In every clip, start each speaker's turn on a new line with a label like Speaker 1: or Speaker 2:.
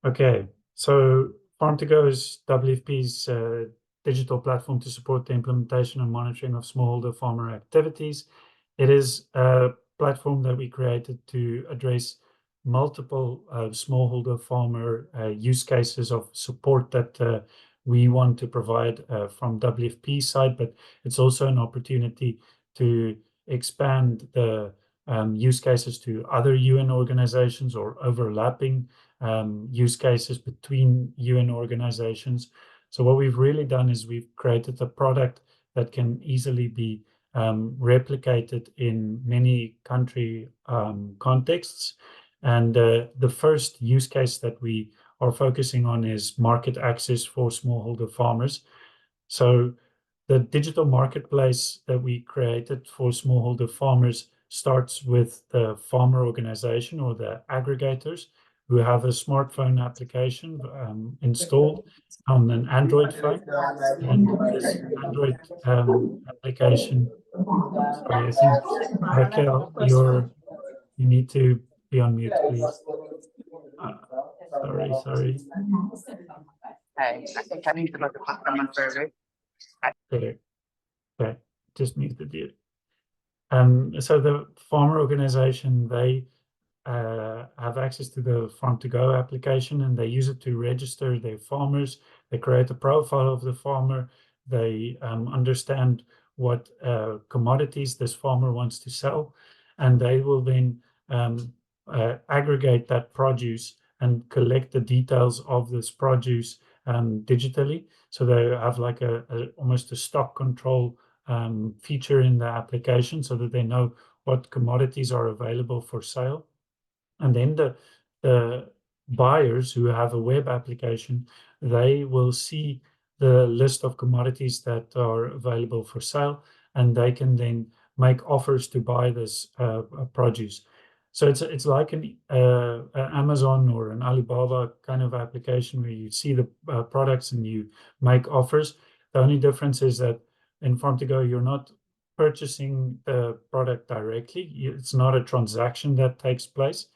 Speaker 1: Okay, so Farm2Go is WFP's digital platform to support the implementation and monitoring of smallholder farmer activities. It is a platform that we created to address multiple smallholder farmer use cases of support that we want to provide from WFP side, but it's also an opportunity to expand the use cases to other UN organizations or overlapping use cases between UN organizations. So what we've really done is we've created a product that can easily be replicated in many country contexts. And the first use case that we are focusing on is market access for smallholder farmers. So the digital marketplace that we created for smallholder farmers starts with the farmer organization or the aggregators who have a smartphone application installed on an Android phone. And this Android application, sorry, I think, Raquel, you need to be on mute, please. Sorry.
Speaker 2: Hey, I think I need to look at someone further.
Speaker 1: There. Okay, just muted you. So the farmer organization, they have access to the Farm2Go application, and they use it to register their farmers. They create a profile of the farmer. They understand what commodities this farmer wants to sell, and they will then aggregate that produce and collect the details of this produce digitally. So they have like almost a stock control feature in the application so that they know what commodities are available for sale. And then the buyers who have a web application, they will see the list of commodities that are available for sale, and they can then make offers to buy this produce. So it's like an Amazon or an Alibaba kind of application where you see the products and you make offers. The only difference is that in Farm2Go, you're not purchasing the product directly. It's not a transaction that takes place.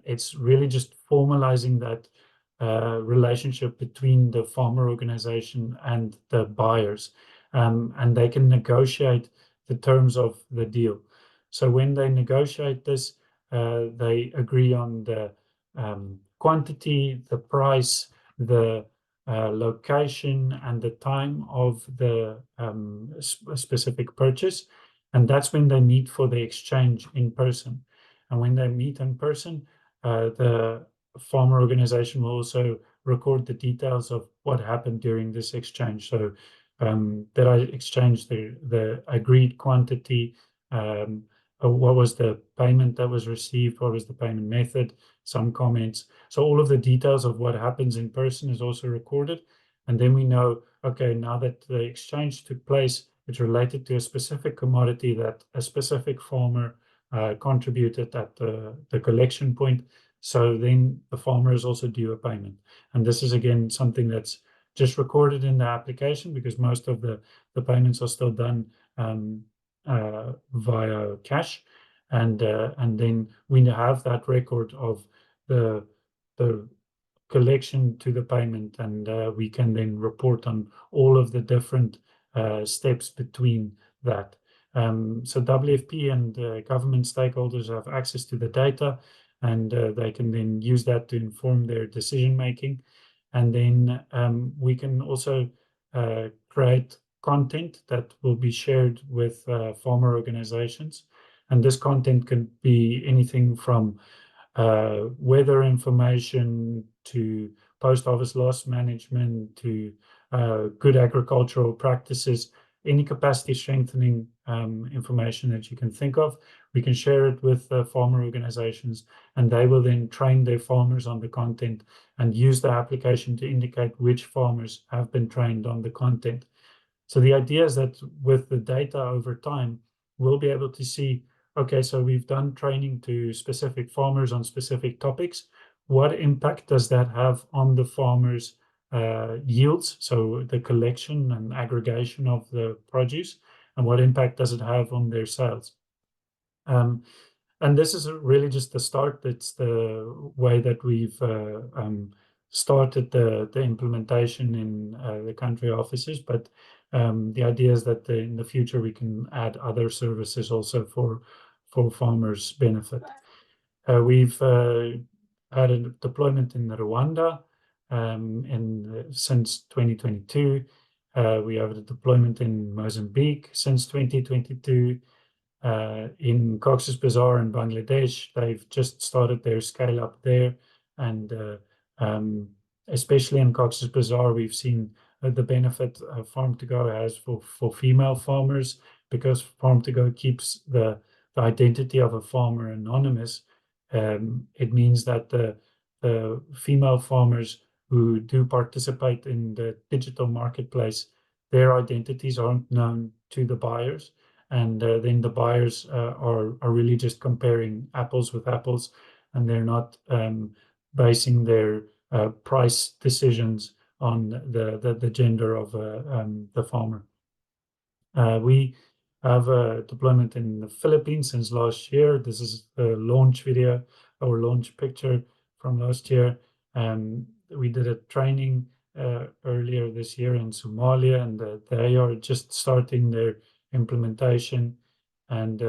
Speaker 1: It's really just formalizing that relationship between the farmer organization and the buyers. And they can negotiate the terms of the deal. So when they negotiate this, they agree on the quantity, the price, the location, and the time of the specific purchase. And that's when they meet for the exchange in person. And when they meet in person, the farmer organization will also record the details of what happened during this exchange. So that I exchanged the agreed quantity, what was the payment that was received, what was the payment method, some comments. So all of the details of what happens in person is also recorded. And then we know, okay, now that the exchange took place, it's related to a specific commodity that a specific farmer contributed at the collection point. So then the farmer is also due a payment. And this is, again, something that's just recorded in the application because most of the payments are still done via cash. And then we have that record of the collection to the payment, and we can then report on all of the different steps between that. So WFP and government stakeholders have access to the data, and they can then use that to inform their decision making. And then we can also create content that will be shared with farmer organizations. And this content can be anything from weather information to post harvest loss management to good agricultural practices, any capacity strengthening information that you can think of. We can share it with farmer organizations, and they will then train their farmers on the content and use the application to indicate which farmers have been trained on the content. So the idea is that with the data over time, we'll be able to see, okay, so we've done training to specific farmers on specific topics. What impact does that have on the farmers' yields? So the collection and aggregation of the produce, and what impact does it have on their sales? And this is really just the start. It's the way that we've started the implementation in the country offices, but the idea is that in the future we can add other services also for farmers' benefit. We've had a deployment in Rwanda since 2022. We have a deployment in Mozambique since 2022. In Cox's Bazar in Bangladesh, they've just started their scale up there, and especially in Cox's Bazar, we've seen the benefit Farm2Go has for female farmers, because Farm2Go keeps the identity of a farmer anonymous. It means that the female farmers who do participate in the digital marketplace, their identities aren't known to the buyers, and then the buyers are really just comparing apples with apples, and they're not basing their price decisions on the gender of the farmer. We have a deployment in the Philippines since last year. This is the launch video or launch picture from last year. We did a training earlier this year in Somalia, and they are just starting their implementation. And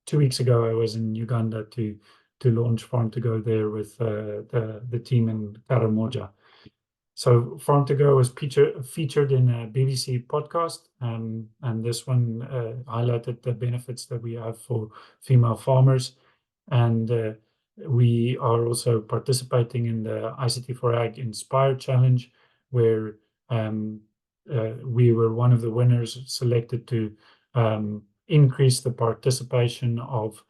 Speaker 1: 2 weeks ago, I was in Uganda to launch Farm2Go there with the team in Karamoja. So Farm2Go was featured in a BBC podcast, and this one highlighted the benefits that we have for female farmers. And we are also participating in the ICT for Ag Inspire Challenge, where we were one of the winners selected to increase the participation of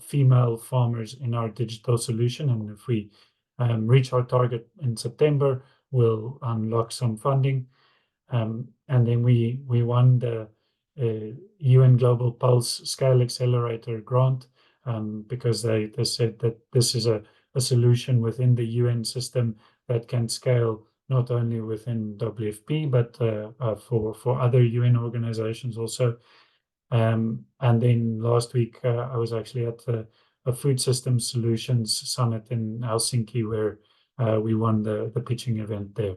Speaker 1: female farmers in our digital solution. And if we reach our target in September, we'll unlock some funding. And then we won the UN Global Pulse Scale Accelerator grant, because they said that this is a solution within the UN system that can scale not only within WFP, but for other UN organizations also. And then last week, I was actually at a Food Systems Solutions Summit in Helsinki, where we won the pitching event there.